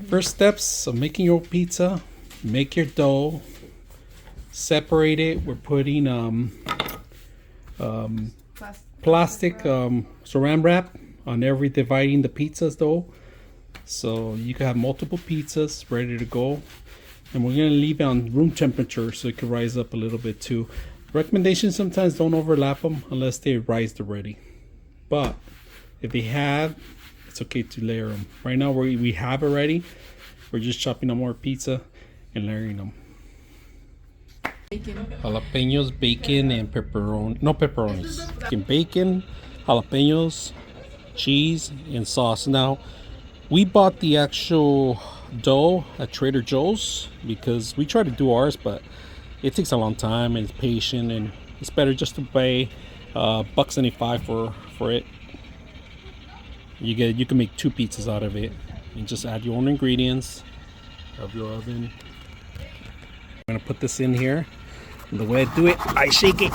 First steps of making your pizza: make your dough, separate it. We're putting plastic saran wrap on every dividing the pizzas though, so you can have multiple pizzas ready to go. And we're gonna leave it on room temperature so it can rise up a little bit too. Recommendations: sometimes don't overlap them unless they rise already, but if they have, it's okay to layer them. Right now we have it ready. We're just chopping up more pizza and layering them. Bacon. Jalapenos, bacon, and pepperoni. No pepperonis. Bacon, jalapenos, cheese, and sauce. Now, we bought the actual dough at Trader Joe's because we try to do ours, but it takes a long time and it's patient, and it's better just to pay $1.75 for it. You can make 2 pizzas out of it, and just add your own ingredients of your oven. I'm gonna put this in here. And the way I do it, I shake it.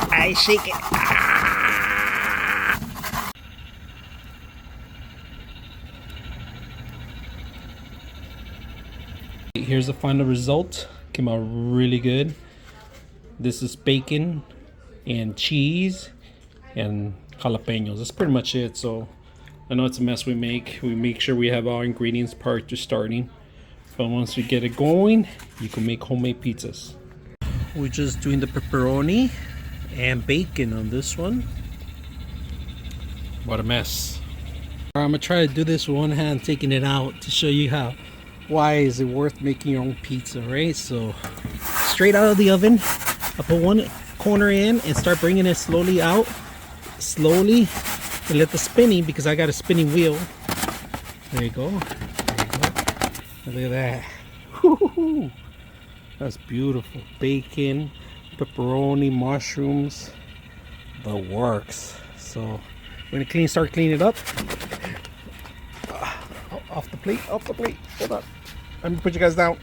Here's the final result. Came out really good. This is bacon and cheese and jalapenos. That's pretty much it. So I know it's a mess we make sure we have our ingredients prior to starting. But once we get it going, you can make homemade pizzas. We're just doing the pepperoni and bacon on this one. What a mess. I'm gonna try to do this with one hand, taking it out to show you why is it worth making your own pizza, right? So straight out of the oven, I put one corner in and start bringing it slowly out. Slowly, and let the spinning, because I got a spinning wheel. There you go. Look at that. Woo-hoo-hoo. That's beautiful. Bacon, pepperoni, mushrooms, the works. So we're gonna start cleaning it up. Off the plate. Hold on. Let me put you guys down.